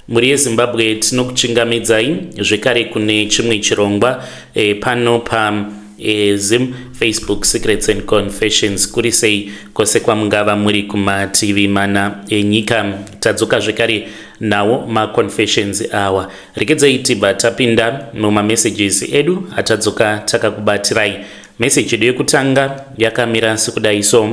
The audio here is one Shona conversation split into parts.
muri Zimbabwe tinokuchingamidzai zvekare kune chimwe chirongwa pano pa Zim Facebook Secrets and Confessions kuri sei kwose kwamungava muri kumativi mana enyika. Tadzoka zvekare nawo ma confessions awa. Rekedzai tiba tapinda muma messages edu atadzoka takakubatirai. Message yedu yekutanga yakamira sekudai so: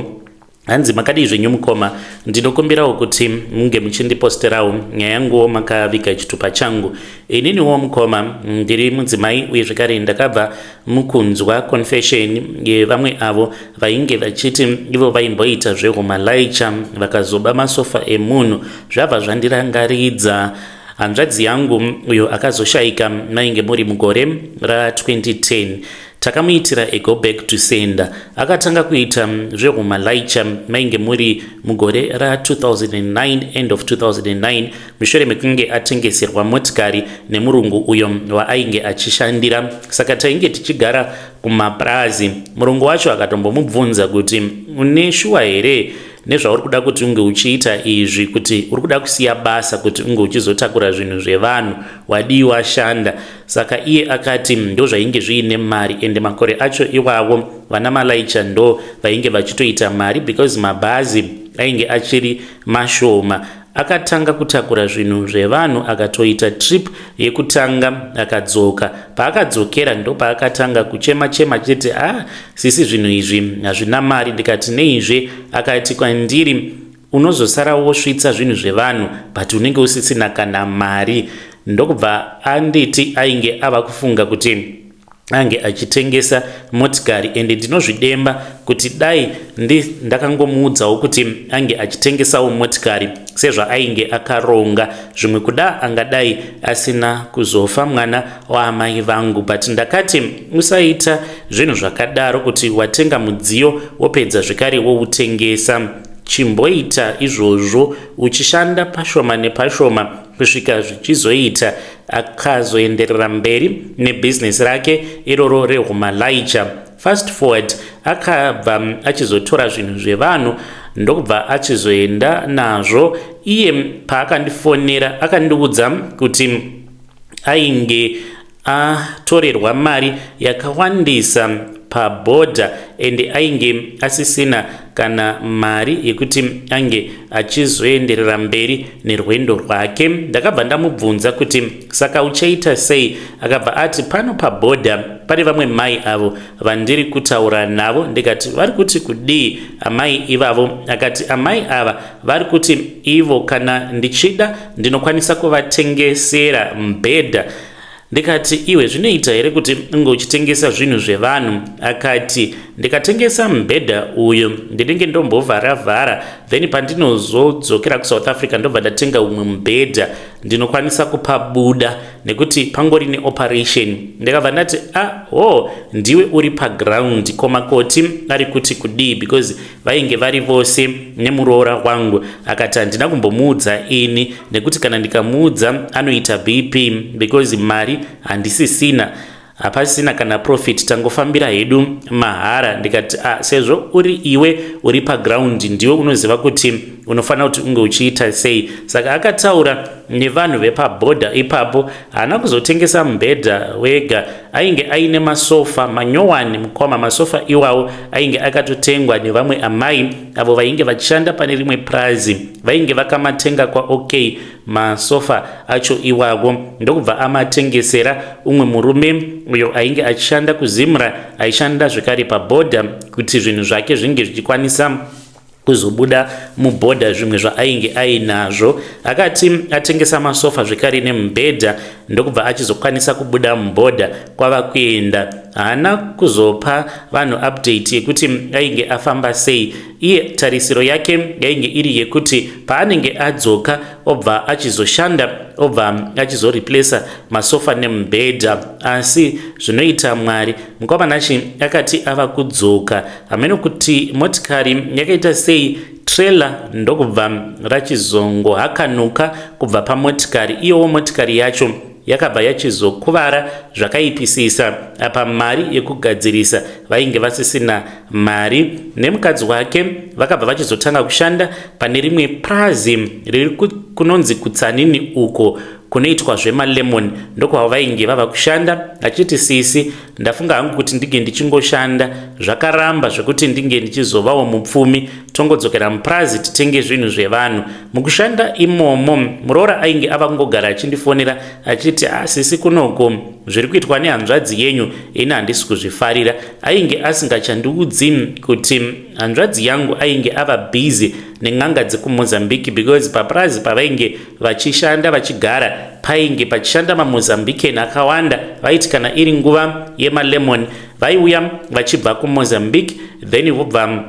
hanzi makadi zvenyu mukoma, ndinokumbirawo kuti munge muchindiposterawo nyaya yanguwo makaviga chitupa changu. Ininiwo mukoma ndiri mudzimai uye zvekare ndakabva mukunzwa confession yevamwe avo vainge vachiti ivo vaimboita zvehumalaicha vakazoba masofa emunhu. Zvabva zvandirangaridza. Hanzvadzi yangu uyo akazoshaika mainge muri mugore ra2010. Takamuitira a go back to sender. Akatanga kuita zvehumalaicha mainge muri mugore ra2009, end of 2009, mushure mekunge atengeserwa motikari nemurungu uyo waainge achishandira. Saka tainge tichigara kumaprazi. Murungu wacho akatombomubvunza kuti une shuwa here nezvauri kuda kuti unge uchiita izvi, kuti uri kuda kusiya basa kuti unge uchizotakura zvinhu zvevanhu, wadiwa shanda. Saka iye akati ndo zvainge zviine mari, ende makore acho iwawo vana malaicha ndo vainge vachitoita mari because mabhazi ainge achiri mashoma. Akatanga kutakura zvinhu zvevanhu akatoita trip yekutanga akadzoka. Paakadzokera ndo paakatanga kuchema chete, sisi zvinhu izvi hazvina mari. Ndikati neizve? Akati kwandiri, unozosara wosvitsa zvinhu zvevanhu but unenge usisina kana mari. Ndokubva anditi ainge ava kufunga kuti ange achitengesa motikari, ende ndinozvidemba kuti dai ndakangomuudzawo kuti ange achitengesawo motikari sezva ainge akaronga. Zvimwe kuda angadai asina kuzofa mwana waamai vangu, but ndakati usaita zvinhu zvakadaro kuti watenga mudziyo wopedza zvekare woutengesa. Chimboita izvozvo uchishanda pashoma nepashoma kusvika zvichizoita akazoenderera mberi nebusiness rake iroro rehumalaicha. Fast forward, akabva achizotora zvinhu zvevanhu ndokubva achizoenda nazvo. Iye paakandifonera akandiudza kuti ainge atorerwa mari yakawandisa pabhodha ende ainge asisina kana mari yekuti ange achizoenderera mberi nerwendo rwake. Ndakabva ndamubvunza kuti saka uchaita sei? Akabva ati pano pabhodha pane vamwe mai avo vandiri kutaura navo. Ndikati vari kuti kudii amai ivavo? Akati amai ava vari kuti ivo kana ndichida ndinokwanisa kuvatengesera mbedha. Ndikati iwe zvinoita here kuti unge uchitengesa zvinhu zvevanhu? Akati ndikatengesa mbedha uyo ndinenge ndombovhara then pandinozodzokera kuSouth Africa ndobva ndatenga umwe mbedha ndinokwanisa kupabuda nekuti pangori neoperation. Ndikabva ndati ndiwe uri paground, koma koti ari kuti kudii because vainge vari vose nemuroora wangu. Akati handina kumbomuudza ini nekuti kana ndikamuudza anoita BP because mari handisisina, hapasina kana profit, tangofambira hedu mahara. Ndikati sezvo uri iwe uri paground ndiwe unoziva kuti unofanira kuti unge uchiita sei. Saka akataura nevanhu vepabhodha ipapo. Haana kuzotengesa mbedha wega, ainge aine masofa manyowani mukoma. Masofa iwawo ainge akatotengwa nevamwe amai avo vainge vachishanda pane rimwe prazi, vainge vakamatenga kwa OK masofa acho iwawo. Ndokubva amatengesera umwe murume uyo ainge achishanda kuzimra, aishanda zvekare pabhodha kuti zvinhu zvake zvinge zvichikwanisa kuzobuda mubhodha zvimwe zvaainge ainazvo. Akati atengesa masofa zvekare nemubhedha ndokubva achizokwanisa kubuda mubhodha kwava kuenda. Haana kuzopa vanhu update yekuti ainge afamba sei. Iye tarisiro yake yainge iri yekuti paanenge adzoka obva achizoshanda, obva achizoreplace masofa nemubhedha. Asi zvinoita Mwari, mukomanachi akati ava kudzoka, hameno kuti motikari yakaita sei, trailer ndokubva rachizongohakanuka kubva pamotikari. Iyowo motikari yacho yakabva yachizokuvara zvakaipisisa apa mari yekugadzirisa vainge vasisina mari. Nemukadzi wake vakabva vachizotanga kushanda pane rimwe prazi riri kunonzi kutsanini uko kunoitwa zvemalemon, ndokwavo vainge vava kushanda. Achiti sisi, ndafunga hangu kuti ndige ndichingoshanda zvakaramba zvekuti ndinge ndichizovawo mupfumi, tongodzokera mupurazi titenge zvinhu zvevanhu. Mukushanda imomo muroora ainge ava kungogara achindifonera achiti sisi kunoko zviri kuitwa nehanzvadzi yenyu ini handisi kuzvifarira. Ainge asingachandiudzi kuti hanzvadzi yangu ainge ava busy nen'anga dzekuMozambique because papurazi pavainge vachishanda vachigara painge pachishanda maMozambican akawanda. Vaiti kana iri nguva yemalemon vaiuya vachibva kuMozambique then vobva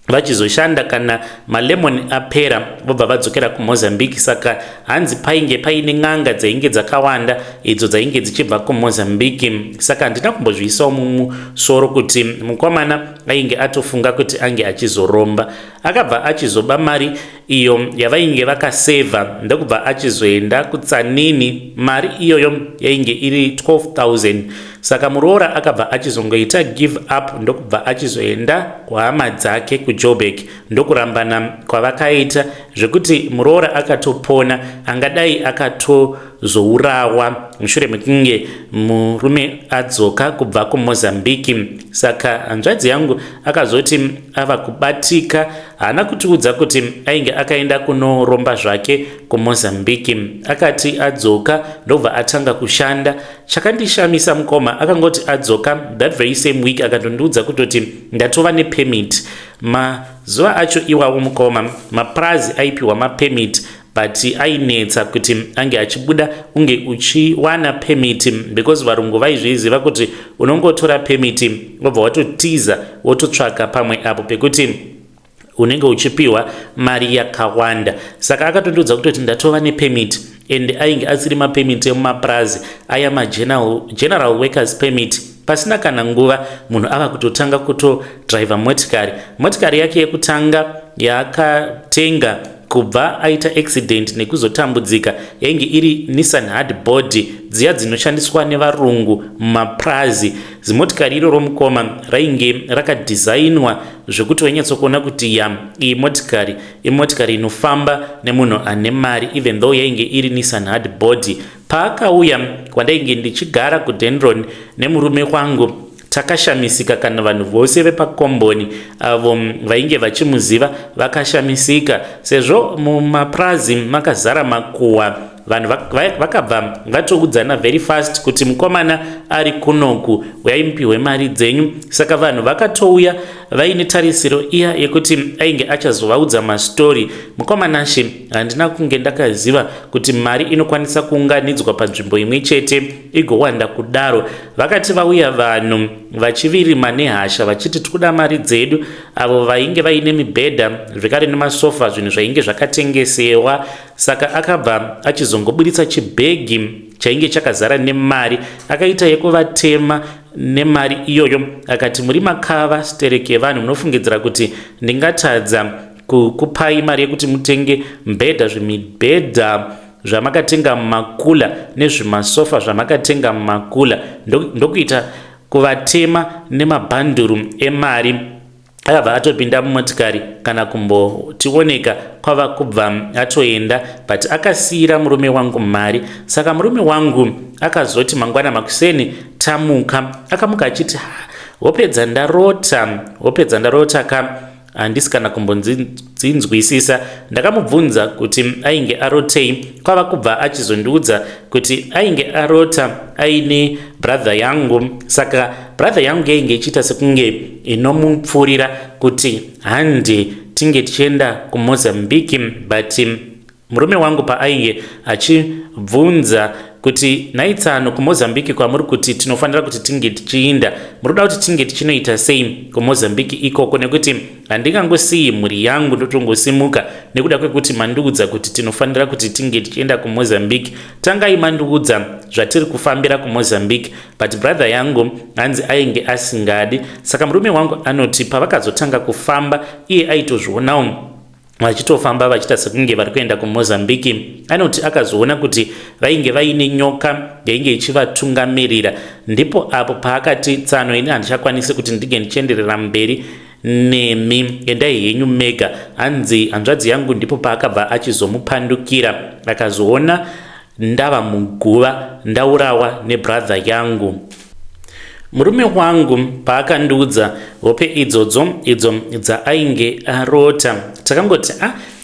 vachizoshanda kana malemon apera vobva vadzokera kuMozambique. Saka hanzi painge paine n'anga dzainge dzakawanda idzo dzainge dzichibva kuMozambique. Saka handina kumbozviisawo mumusoro kuti mukomana ainge atofunga kuti ange achizoromba. Akabva achizoba mari iyo yavainge vakasevha ndokubva achizoenda kutsanini. Mari iyoyo yainge iri 12,000. Saka muroora akabva achizongoita give up ndokubva achizoenda kuhama dzake kuJoburg. Ndokurambana kwavakaita zvekuti muroora akatopona, angadai akatozourawa mushure mekunge murume adzoka kubva kuMozambique. Saka hanzvadzi yangu akazoti ava kubatika, haana kutiudza kuti ainge akaenda kunoromba zvake kuMozambique. Akati adzoka ndobva atanga kushanda. Chakandishamisa mukoma akangoti adzoka that very same week akatondiudza kutoti ndatova nepermit. Mazuva acho iwawo mukoma mapurazi aipiwa mapemit but ainetsa kuti ange achibuda unge uchiwana permit because varungu vaizviziva kuti unongotora permit wobva watotiza wototsvaka pamwe apo pekuti unenge uchipiwa mari yakawanda. Saka akatondiudza kutoti ndatova nepermit and ainge asiri mapemit emumapurazi aya general workers permit. Pasina kana nguva munhu ava kutotanga kutodriva motikari yake yekutanga yakatenga kubva aita accident nekuzotambudzika yainge iri Nissan hardboard dziya dzinoshandiswa nevarungu mumapurazi. Zimotikari iroro mukoma rainge rakadhizainwa zvekuti wainyatsokuona kuti iyi motikari inofamba nemunhu ane mari even though yainge iri Nissan hardboard. Paakauya kwandainge ndichigara kuDendron nemurume wangu takashamisika, kana vanhu vose vepakomboni avo vainge vachimuziva vakashamisika sezvo mumapurazi makazara makuhwa. Vanhu vakabva vatoudzana very fast kuti mukomana ari kunoku uyai mupiwe mari dzenyu. Saka vanhu vakatouya vaine tarisiro iya yekuti ainge achazovaudza mastori. Mukomanashe handina kunge ndakaziva kuti mari inokwanisa kuunganidzwa panzvimbo imwe chete igowanda kudaro. Vakati vauya vanhu vachivirima nehasha vachiti tikuda mari dzedu, avo vainge vaine mibhedha zvekare nemasofa, zvinhu zvainge zvakatengesewa. Saka akabva achizongobuditsa chibhegi chainge chakazara nemari akaita yekuvatema nemari iyoyo. Akati muri makava stereke vanhu munofungidzira kuti ndingatadza kukupai mari yekuti mutenge mibhedha, zvimibhedha zvamakatenga mumakula nezvimasofa zvamakatenga mumakula, ndokuita kuvatema nemabhanduru emari. Akabva atopinda mumotikari kana kumbotioneka kwava kubva atoenda but akasiyira murume wangu mari. Saka murume wangu akazoti mangwana makuseni tamuka, akamuka achiti wopedza ndarota ka handisi kana kumbodzinzwisisa. Ndakamubvunza kuti ainge arotei, kwava kubva achizondiudza kuti ainge arota aine brother yangu. Saka brother yangu yainge ichiita sekunge inomupfuurira kuti hande tinge tichienda kuMozambique but murume wangu paainge achibvunza kuti naitsano kuMozambique kwamuri kuti tinofanira kuti tinge tichiinda, muroda kuti tinge tichinoita sei kuMozambique ikoko, nekuti handingangosiyi mhuri yangu ndotongosimuka nekuda kwekuti mandiudza kuti tinofanira kuti tinge tichienda kuMozambique. Tangai mandiudza zvatiri kufambira kuMozambique but brother yangu hanzi ainge asingadi. Saka murume wangu anoti pavakazotanga kufamba iye aitozvionawo vachitofamba vachiita sekunge vari kuenda kuMozambique. Anoti akazoona kuti vainge vaine nyoka yainge ichivatungamirira, ndipo apo paakati tsano ini handichakwanisi kuti ndige ndichienderera mberi nemi, endai henyu mega, hanzi hanzvadzi yangu. Ndipo paakabva achizomupandukira akazoona ndava muguva ndaurawa nebrother yangu. Murume wangu paakandiudza hope idzodzo idzo dzaainge arota, takangoti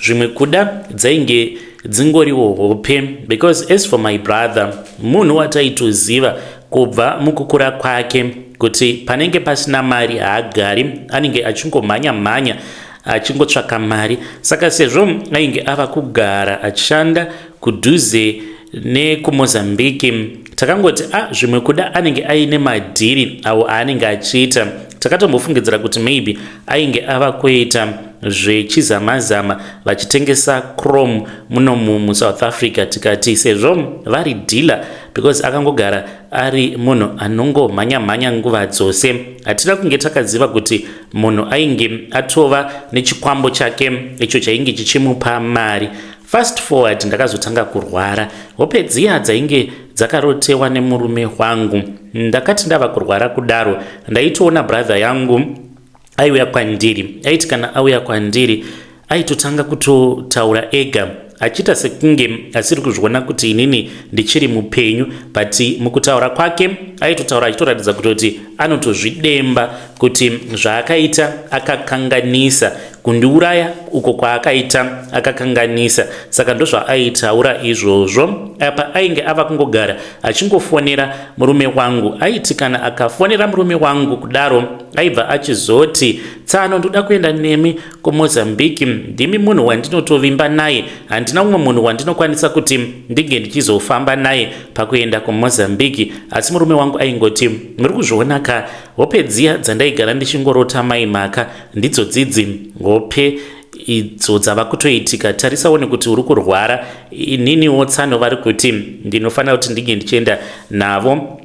zvimwe kuda dzainge dzingoriwo hope, because as for my brother, munhu wataitoziva kubva mukukura kwake kuti panenge pasina mari haagari, anenge achingomhanya achingotsvaka mari. Saka sezvo ainge ava kugara achishanda kudhuze nekuMozambique, takangoti zvimwe kuda anenge aine madhiri awo aanenge achiita. Takatombofungidzira kuti maybe ainge ava kuita zvechizamazama vachitengesa chrome muno muSouth Africa. Tikati sezvo vari dealer, because akangogara ari munhu anongomhanya nguva dzose, hatina kunge takaziva kuti munhu ainge atova nechikwambo chake icho chainge chichimupa mari. Fast forward, ndakazotanga kurwara. Hope dziya dzainge dzakarotewa nemurume wangu. Ndakati ndava kurwara kudaro, ndaitoona brother yangu aiuya kwandiri. Aiti kana auya kwandiri aitotanga kutotaura ega, achiita sekunge asiri kuzviona kuti inini ndichiri mupenyu, but mukutaura kwake aitotaura achitoratidza kutoti anotozvidemba kuti zvaakaita akakanganisa, kundiuraya uko kwaakaita akakanganisa. Saka ndozvaaitaura izvozvo. Apa ainge ava kungogara achingofonera murume wangu. Aiti kana akafonera murume wangu kudaro aibva achizoti, tsano ndoda kuenda nemi kuMozambique, ndimi munhu wandinotovimba naye, handina umwe munhu wandinokwanisa kuti ndige ndichizofamba naye pakuenda kuMozambique. Asi murume wangu aingoti, muri kuzviona ka, hope dziya dzandaigara ndichingorota maimaka ndidzo dzidzi hope idzo dzava kutoitika. Tarisaone kuti uri kurwara, ininiwo tsano vari kuti ndinofanira kuti ndige ndichienda navo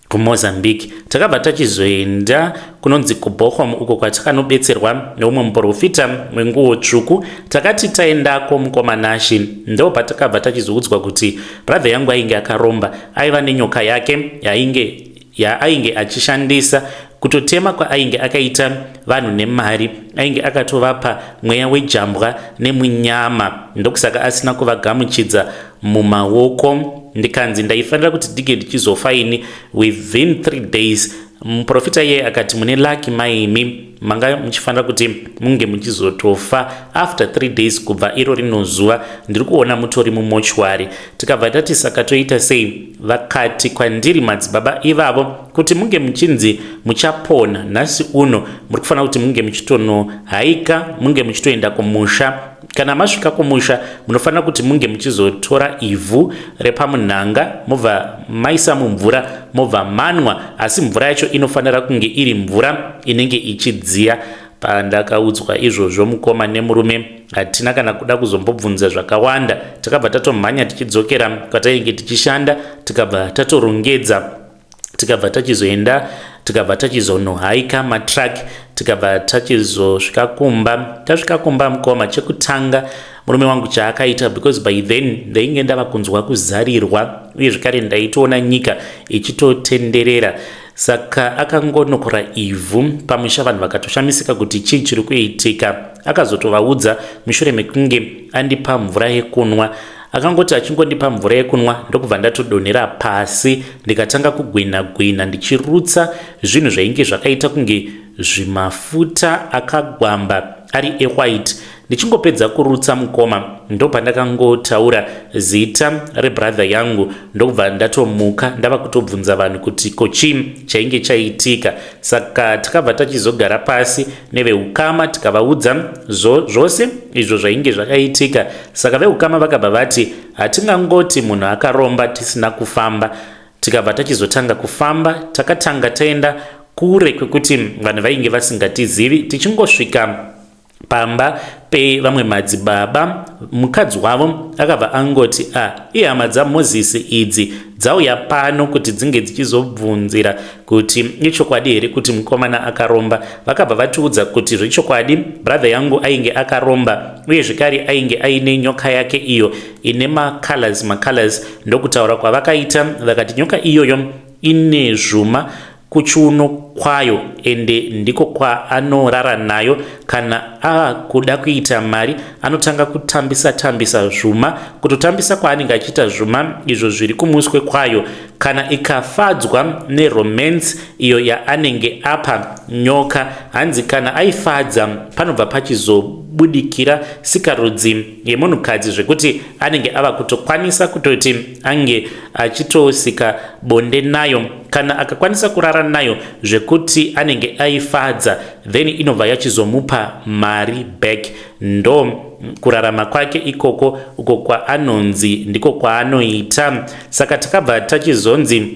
kuMozambique. Takabva tachizoenda kunonzi kuBochum, uko kwatakanobetserwa neumwe muprofita wenguo tsvuku. Takati taendako mukomanashi, ndo patakabva tachizoudzwa kuti brother yangu ainge akaromba, aiva nenyoka yake yainge achishandisa kutotema kwaainge akaita vanhu nemari. Ainge akatovapa mweya wejambwa nemunyama, ndokusaka asina kuvagamuchidza mumaoko. Ndikanzi ndaifanira kuti ndige ndichizofa ini within 3 days. Muprofita iye akati, mune lucky maimi, manga muchifanira kuti munge muchizotofa after 3 days kubva iro rino zuva, ndiri kuona mutori mumochwari. Tikabva tati saka toita sei? Vakati kwandiri madzibaba ivavo kuti munge muchinzi muchapona nhasi uno, muri kufanira kuti munge muchitonohaika, munge muchitoenda kumusha. Kana masvika kumusha, munofanira kuti munge muchizotora ivhu repamunhanga mobva maisa mumvura mobva manwa, asi mvura yacho inofanira kunge iri mvura inenge ichidziya. Pandakaudzwa izvozvo mukoma nemurume hatina kana kuda kuzombobvunza zvakawanda. Takabva tatomhanya tichidzokera kwatainge tichishanda, tikabva tatorongedza, tikabva tachizoenda, tikabva tachizonohaika matrack, tikabva tachizosvika kumba. Tasvika kumba mukoma chekutanga murume wangu chaakaita, because by then ndainge ndava kunzwa kuzarirwa uye zvekare ndaitoona nyika ichitotenderera. Saka akangonokora ivhu pamusha, vanhu vakatoshamisika kuti chii chiri kuitika. Akazotovaudza mushure mekunge andipa mvura yekunwa. Akangoti achingondipa mvura yekunwa, ndokubva ndatodonhera pasi ndikatanga kugwina ndichirutsa zvinhu zvainge zvakaita kunge zvimafuta akagwamba ari ewhite. Ndichingopedza kurutsa mukoma, ndo pandakangotaura zita rebrother yangu, ndokubva ndatomuka ndava kutobvunza vanhu kuti kochii chainge chaitika. Saka takabva tachizogara pasi neveukama tikavaudza zvose izvo zvainge zvakaitika. Saka veukama vakabva vati hatingangoti munhu akaromba tisina kufamba. Tikabva tachizotanga kufamba, takatanga taenda kure kwekuti vanhu vainge vasingatizivi. Tichingosvika pamba pe vamwe madzibaba. Mukadzi wavo akabva angoti ihama dzaMozisi idzi dzauya pano kuti dzinge dzichizobvunzira kuti ichokwadi here kuti mukomana akaromba. Vakabva vatiudza kuti zvechokwadi brother yangu ainge akaromba, uye zvekare ainge aine nyoka yake iyo ine macolors. Ndokutaura kwavakaita, vakati nyoka iyoyo ine zvuma kuchiuno kwayo, ende ndiko kwaanorara nayo. Kana akuda kuita mari anotanga kutambisa zvuma. Kutotambisa kwaanenge achiita zvuma izvo zviri kumuswe kwayo, kana ikafadzwa neromance iyo yaanenge apa nyoka, hanzi kana aifadza panobva pachizobudikira sikarudzi yemunhukadzi zvekuti anenge ava kutokwanisa kutoti ange achitosika bonde nayo. Kana akakwanisa kurara nayo zvekuti anenge aifadza, then inobva yachizomupa mari back. Ndo kurarama kwake ikoko uko kwaanonzi ndiko kwaanoita. Saka takabva tachizonzi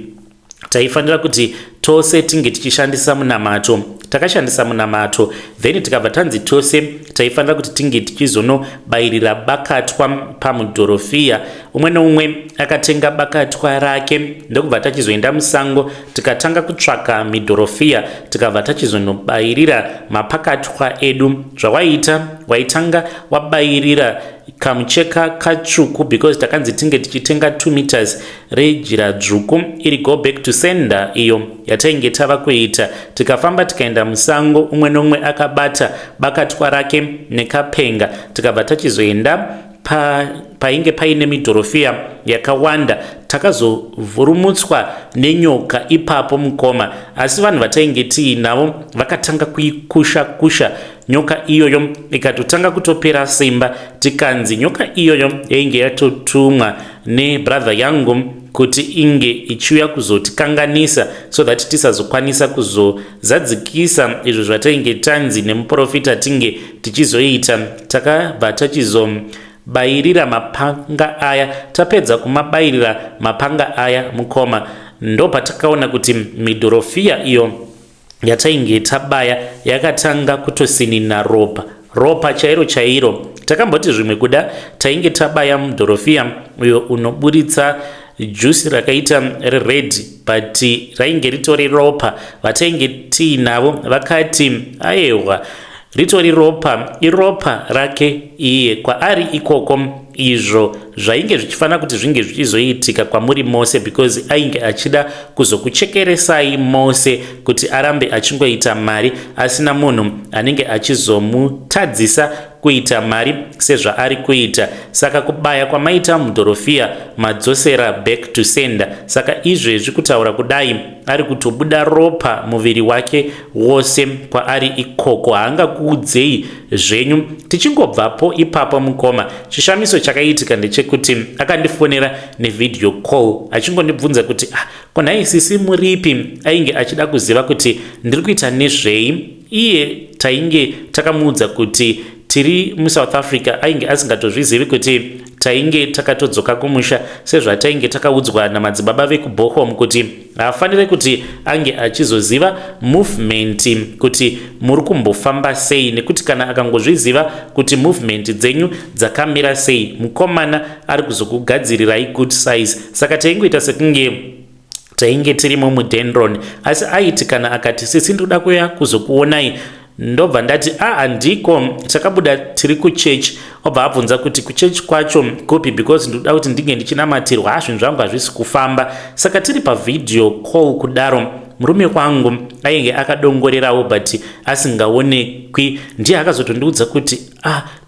taifanira kuti tose tinge tichishandisa munamato. Takashandisa munamato, then tikabva tanzi tose taifanira kuti tinge tichizonobayirira bakatwa pamudhorofia. Umwe neumwe akatenga bakatwa rake, ndokubva tachizoenda musango tikatanga kutsvaka midhorofia, tikabva tachizonobayirira mapakatwa edu. Zvawaita waitanga wabayirira kamucheka katsvuku, because takanzi tinge tichitenga 2 meters rejira dzvuku iri go back to sender iyo yatainge tava kuita. Tikafamba tikaenda musango, umwe nomwe akabata bakatwa rake nekapenga. Tikabva tachizoenda painge paine midhorofia yakawanda, takazovhurumutswa nenyoka ipapo mukoma. Asi vanhu vatainge tiinavo vakatanga kuikusha nyoka iyoyo ikatotanga kutopera simba. Tikanzi nyoka iyoyo yainge yatotumwa nebrother yangu kuti inge ichiuya kuzotikanganisa, so that tisazokwanisa kuzozadzikisa izvo zvatainge tanzi nemuprofita tinge tichizoita. Takabva tachizobayirira mapanga aya. Tapedza kumabayirira mapanga aya mukoma, ndo patakaona kuti midhorofia iyo yatainge tabaya yakatanga kutosinina ropa chairo. Takamboti zvimwe kuda tainge tabaya mudhorofia uyo unoburitsa juice rakaita red, but rainge ritori ropa. Vatainge tiinavo vakati ayewa ritori ropa, iropa rake iye. Kwaari ikoko izvo zvainge zvichifanira kuti zvinge zvichizoitika kwamuri mose, because ainge achida kuzokuchekeresai mose kuti arambe achingoita mari asina munhu anenge achizomutadzisa kuita mari sezvaari kuita. Saka kubaya kwamaita mudhorofia madzosera back to sender. Saka izvezvi kutaura kudai ari kutobuda ropa muviri wake wose kwaari ikoko. Haangakuudzei zvenyu. Tichingobvapo ipapo mukoma, chishamiso chakaitika ndechekuti akandifonera nevideo call achingondibvunza kuti kona isisi muripi. Ainge achida kuziva kuti ndiri kuita nezvei. Iye tainge takamuudza kuti tiri muSouth Africa, ainge asingatozvizivi kuti tainge takatodzoka kumusha, sezvatainge takaudzwa namadzibaba vekuBochum kuti haafanire kuti ange achizoziva movement kuti muri kumbofamba sei, nekuti kana akangozviziva kuti movement dzenyu dzakamira sei, mukomana ari kuzokugadzirirai good size. Saka taingoita sekunge tainge tirimo mudendron. Asi aiti kana akati sisi ndoda kuya kuzokuonai, ndobva ndati handiko, takabuda tiri kuchechi. Obva abvunza kuti kuchechi kwacho kupi, because ndoda kuti ndinge ndichinamatirwa, zvinhu zvangu hazvisi kufamba. Saka tiri pavideo call kudaro, murume wangu ainge akadongorerawo but asingaonekwi. Ndiye akazotondiudza kuti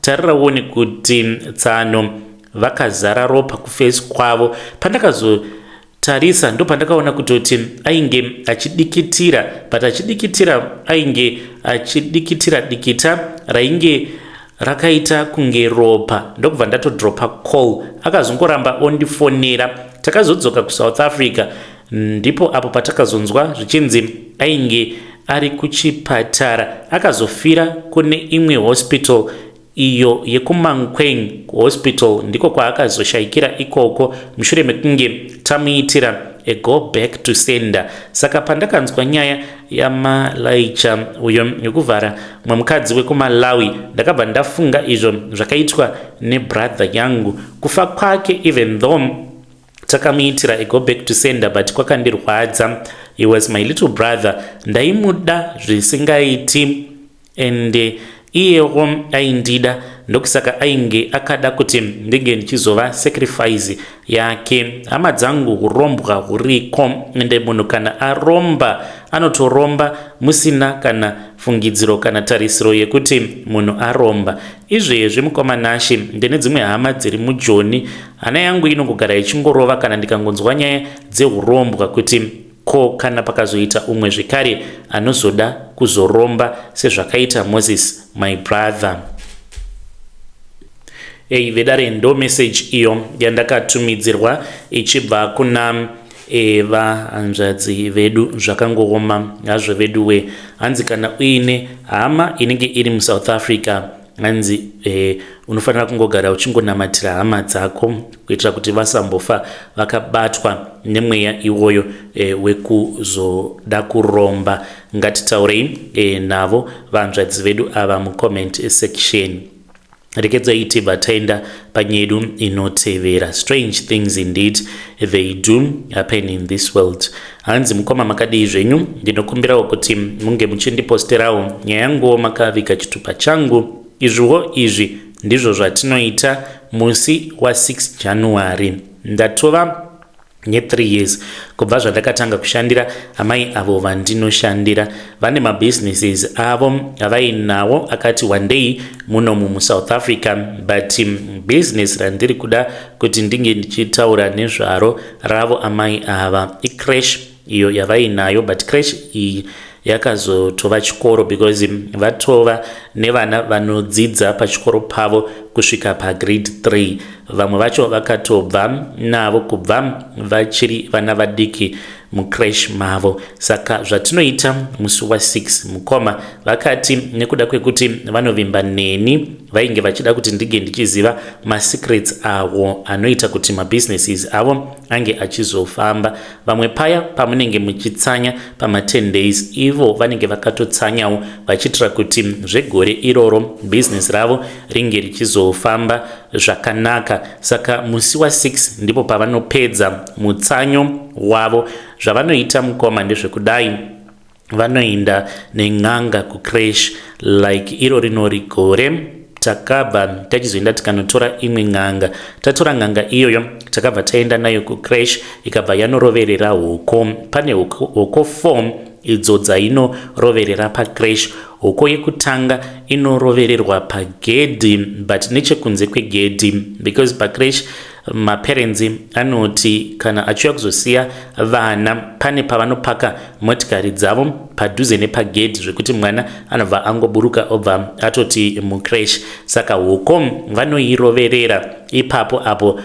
tariraone kuti tsano vakazara ropa kuface kwavo. Pandakazotarisa ndo pandakaona kutoti ainge achidikitira, but achidikitira ainge achidikitira dikita rainge rakaita kunge ropa. Ndokubva ndatodropa call. Akazongoramba ondifonera. Takazodzoka kuSouth Africa, ndipo apo patakazonzwa zvichinzi ainge ari kuchipatara. Akazofira kune imwe hospital iyo yekuMankweng hospital, ndiko kwaakazoshayikira ikoko mushure mekunge tamuitira go back to sender. Saka pandakanzwa nyaya yaMalaicha uyo yekuvhara mwemukadzi wekuMalawi, ndakabva ndafunga izvo zvakaitwa nebrother yangu. Kufa kwake, even though takamuitira go back to sender, but kwakandirwadza. He was my little brother. Ndaimuda zvisingaiti, and iyewo aindida, ndokusaka ainge akada kuti ndinge ndichizova sacrifice yake. Hama dzangu hurombwa huriko, ende munhu kana aromba anotoromba musina kana fungidziro kana tarisiro yekuti munhu aromba. Izvezvi mukomanashi ndine dzimwe hama dziri muJoni, hana yangu inongogara ichingorova kana ndikangonzwa nyaya dzehurombwa kuti ko kana pakazoita umwe zvekare anozoda kuzoromba sezvakaita Moses my brother. Vedare ndo message iyo yandakatumidzirwa ichibva kuna vahanzvadzi vedu zvakangooma hazvo vedu we. Hanzi kana uine hama inenge iri muSouth Africa, hanzi unofanira kungogara uchingonamatira hama dzako kuitira kuti vasambofa vakabatwa nemweya iwoyo wekuzoda kuromba. Ngatitaurei navo vahanzvadzi vedu ava mucomment section. Rekedzai tibva taenda panyedu inotevera. Strange things indeed they do happen in this world. Hanzi mukoma makadii zvenyu, ndinokumbirawo kuti munge muchindiposterawo nyaya yangu makavika chitupa changu. Izvi ndizvo zvatinoita musi wa6 January. Ndatova ne3 years kubva zvandakatanga kushandira amai avo vandinoshandira. Vane mabusinesses avo avainawo akati one day muno muSouth Africa, but business randiri kuda kuti ndinge ndichitaura nezvaro ravo amai ava icrash iyo yavainayo, but crash iyi yakazotova chikoro because vatova nevana vanodzidza pachikoro pavo kusvika pagrade 3. Vamwe vacho vakatobva navo kubva vachiri vana vadiki mucrash mavo. Saka zvatinoita musi wa6 mukoma vakati nekuda kwekuti vanovimba neni vainge vachida kuti ndige ndichiziva masecrets avo anoita kuti mabusinesses avo ange achizofamba. Vamwe paya pamunenge muchitsanya pama10 days, ivo vanenge vakatotsanyawo vachitira kuti zvegore iroro business ravo ringe richizofamba zvakanaka. Saka musi wa6 ndipo pavanopedza mutsanyo wavo. Zvavanoita mukoma ndezvekudai vanoenda neng'anga kucrash like iro rinori gore. Takabva tachizoenda tikanotora imwe ng'anga, tatora ng'anga iyoyo takabva taenda nayo kucrash, ikabva yanoroverera hoko. Pane hoko 4 idzo dzainoroverera pacrash. Hoko yekutanga inorovererwa pagedhi, but nechekunze kwegedhi, because pacrash maparents anoti kana achiuya kuzosiya vana pane pavanopaka motikari dzavo padhuze nepagedhi zvekuti mwana anobva angoburuka obva atoti mucrash. Saka hoko vanoiroverera ipapo apo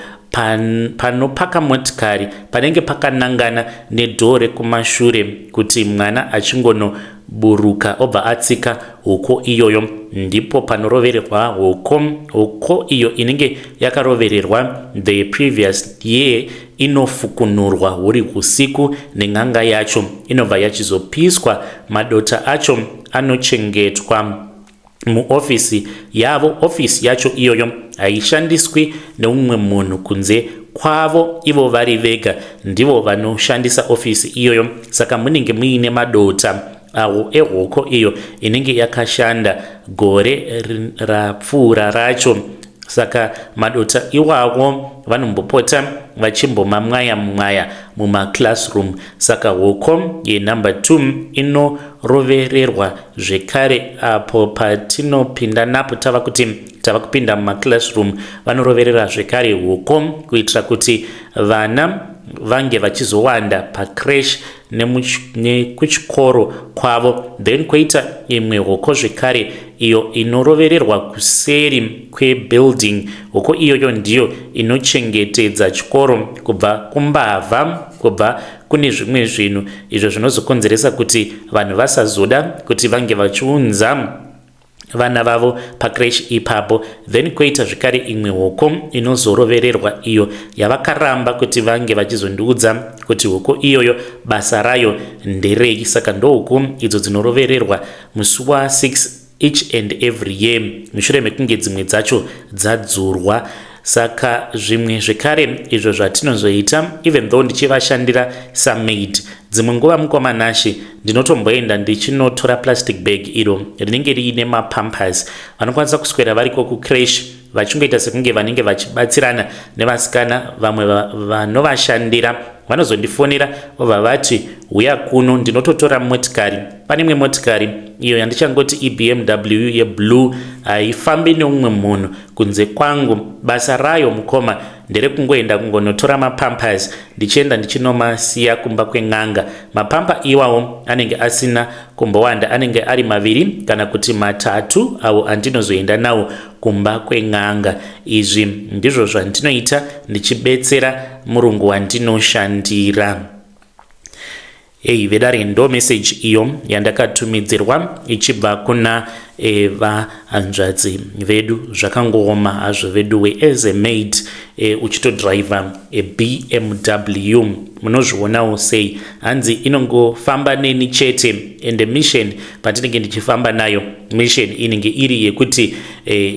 panopaka motikari panenge pakanangana nedhoo rekumashure kuti mwana achingonoburuka obva atsika hoko iyoyo, ndipo panorovererwa hoko iyo inenge yakarovererwa the previous year inofukunurwa huri usiku neng'anga yacho inobva yachizopiswa. Madota acho anochengetwa muofisi yavo. Ofisi yacho iyoyo haishandiswi neumwe munhu kunze kwavo, ivo vari vega ndivo vanoshandisa ofisi iyoyo. Saka munenge muine madota awo ehoko iyo inenge yakashanda gore rapfuura racho. Saka madota iwawo vanombopota vachimbomamwaya mumaclassroom. Saka hoko yenumber 2 inorovererwa zvekare apo patinopinda napo tava kupinda mumaclassroom. Vanoroverera zvekare hoko kuitira kuti vana vange vachizowanda pacrash nekuchikoro kwavo. Then koita imwe hoko zvekare iyo inorovererwa kuseri kwebuilding. Hoko iyoyo ndiyo inochengetedza chikoro kubva kumbavha, kubva kune zvimwe zvinhu izvo zvinozokonzeresa kuti vanhu vasazoda kuti vange vachiunza vana vavo pacresh ipapo. Then koita zvikare imwe hoko inozorovererwa iyo yavakaramba kuti vange vachizondiudza kuti hoko iyoyo basa rayo nderei. Saka ndohoko idzo dzinorovererwa musi wa6 each and every year mushure mekunge dzimwe dzacho dzadzurwa. Saka zvimwe zvekare izvo zvatinozoita, even though ndichivashandira samaid, dzimwe nguva mukomanashi ndinotomboenda ndichinotora plastic bag iro rinenge riine mapampers vanokwanisa kuswera variko kucrash vachingoita sekunge vanenge vachibatsirana nevasikana vamwe vanovashandira vanozondifonera vobva vati uya kuno. Ndinototora motikari, pane imwe motikari iyo yandichangoti BMW yeblue haifambi neumwe munhu kunze kwangu. Basa rayo mukoma nderekungoenda kungonotora mapampers ndichienda ndichinomasiya kumba kwen'anga. Mapampa iwawo anenge asina kumbowanda, anenge ari maviri kana kuti matatu awo andinozoenda nawo kumba kwen'anga. Izvi ndizvo zvandinoita ndichibetsera murungu wandinoshandira. Vedare ndo message iyo yandakatumidzirwa ichibva kuna vahanzvadzi vedu. Zvakangooma hazvo vedu as a maid uchitodriver BMW munozvionawo sei. Hanzi inongofamba neni chete and mission patinenge ndichifamba nayo, mission inenge iri yekuti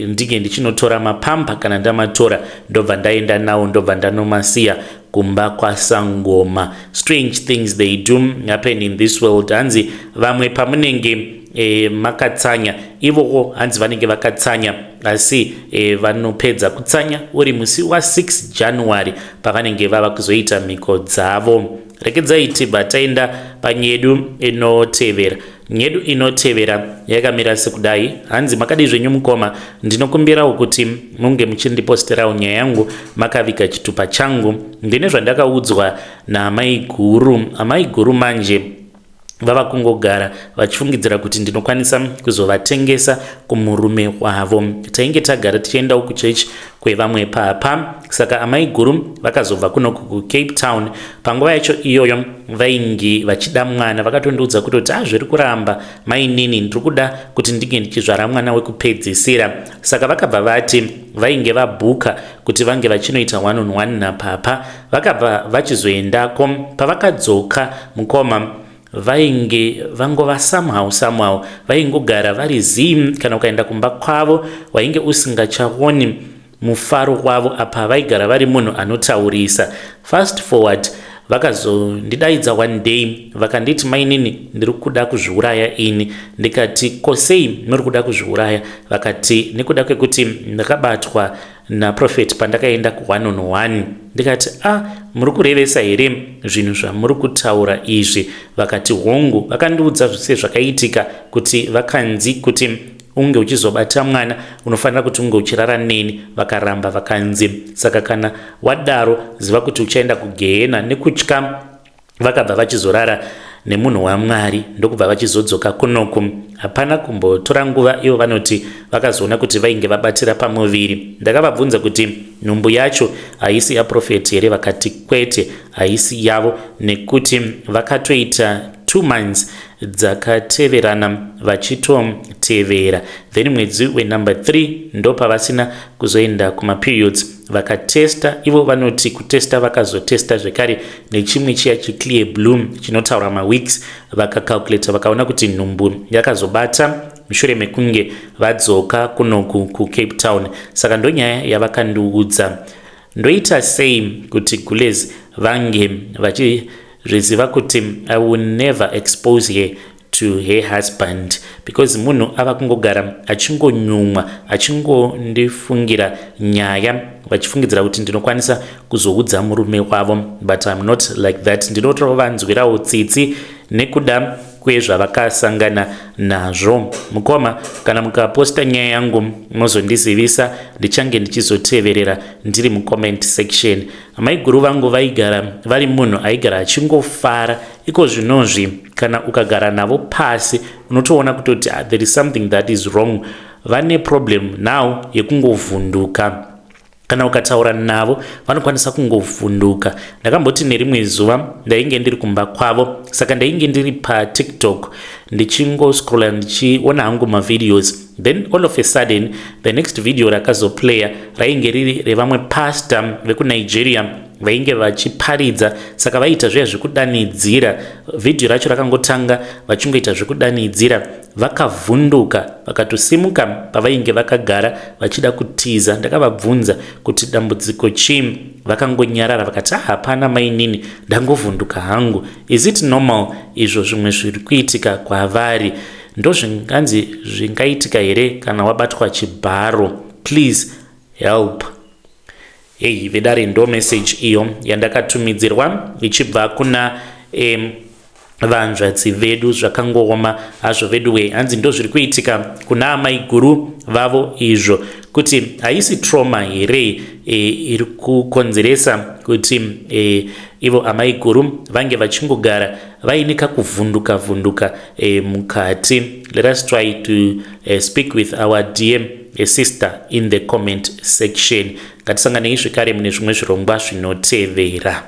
ndinge ndichinotora mapampa. Kana ndamatora ndobva ndaenda nawo, ndobva ndanomasiya kumba kwasangoma. Strange things they do happen in this world. Hanzi vamwe pamunenge makatsanya ivowo hanzi vanenge vakatsanya asi vanopedza kutsanya uri musi wa6 January pavanenge vava kuzoita mhiko dzavo. Rekedzai tibva taenda panyedu inotevera. Nyedu inotevera yakamira sekudai. Hanzi makadi zvenyu mukoma, ndinokumbirawo kuti munge muchindiposterawo nyaya yangu makaviga chitupa changu. Ndine zvandakaudzwa naamaiguru. Amaiguru manje vava kungogara vachifungidzira kuti ndinokwanisa kuzovatengesa kumurume wavo. Tainge tagara tichiendawo kuchechi kwevamwe papa. Saka amaiguru vakazobva kuno kuCape Town. Panguva yacho iyoyo vainge vachida mwana, vakatondiudza kutoti zviri kuramba mainini, ndiri kuda kuti ndinge ndichizvara mwana wekupedzisira. Saka vakabva vati vainge vabhuka kuti vange vachinoita 1-on-1 napapa. Vakabva vachizoendako. Pavakadzoka mukoma vainge vangova somehow vaingogara vari zim. Kana ukaenda kumba kwavo wainge usingachaoni mufaro wavo apa vaigara vari munhu anotaurisa. Fast forward vakazondidaidza one day vakanditi mainini ndiri kuda kuzviuraya ini. Ndikati kosei muri kuda kuzviuraya? Vakati nekuda kwekuti ndakabatwa naProphet pandakaenda ku1-on-1. Ndikati muri kurevesa here zvinhu zvamuri kutaura izvi? Vakati hongu. Vakandiudza zvose zvakaitika kuti vakanzi kuti unge uchizobata mwana unofanira kuti unge uchirara neni. Vakaramba vakanzi. Saka kana wadaro ziva kuti uchaenda kugehena nekutya. Vakabva vachizorara nemunhu waMwari ndokubva vachizodzoka kunoku. Hapana kumbotora nguva ivo vanoti vakazoona kuti vainge vabatira pamuviri. Ndakavabvunza kuti nhumbu yacho haisi yaProphet here? Vakati kwete, haisi yavo, nekuti vakatoita 2 months dzakateverana vachitotevera. Then mwedzi wenumber 3 ndo pavasina kuzoenda kumaperiods vakatesta. Ivo vanoti kutesta vakazotesta zvekare nechimwe chiya chiclear blue chinotaura maweeks. Vakacalculate vakaona kuti nhumbu yakazobata mushure mekunge vadzoka kunoku kuCape Town. Saka ndonyaya yavakandiudza. Ndoita sei kuti Gulezi vange vachizviziva kuti I will never expose her to her husband, because munhu ava kungogara achingonyumwa achingondifungira nyaya vachifungidzira kuti ndinokwanisa kuzoudza murume wavo, but I'm not like that. Ndinotovanzwirawo tsitsi nekuda kwezvavakasangana nazvo. Mukoma, kana mukaposta nyaya yangu muzondizivisa, ndichange ndichizoteverera ndiri mucomment section. Maiguru vangu vaigara vari munhu aigara achingofara. Iko zvinozvi kana ukagara navo pasi unotoona kutoti there is something that is wrong. Vane problem now yekungovhunduka. kana ukataura navo vanokwanisa kungovhunduka. Ndakamboti nerimwe zuva ndainge ndiri kumba kwavo, saka ndainge ndiri paTikTok ndichingoscrolla ndichiona hangu mavideos, then all of a sudden the next video rakazoplaya rainge riri revamwe pastor vekunigeria vainge vachiparidza, saka vaita zviya zvekudanidzira. Video racho rakangotanga vachingoita zvekudanidzira, vakavhunduka vakatosimuka pavainge vakagara vachida kutiza. Ndakavabvunza kuti dambudziko chii, vakangonyarara vakati hapana mainini, ndangovhunduka hangu. Is it normal izvo zvimwe zviri kuitika kwavari? Ndo zvinganzi zvingaitika here kana wabatwa chibharo? Please help. Hey, vedare ndo message iyo yandakatumidzirwa ichibva kuna vanzvadzi vedu zvakangooma hazvo vedu we. Hanzi ndo zviri kuitika kuna Maiguru vavo izvo, kuti haisi trauma here iri kukonzeresa kuti ivo amaiguru vange vachingogara vainika kuvhunduka mukati. Let us try to speak with our DM sister in the comment section. Ngatisanganei zvekare mune zvimwe zvirongwa zvinotevera.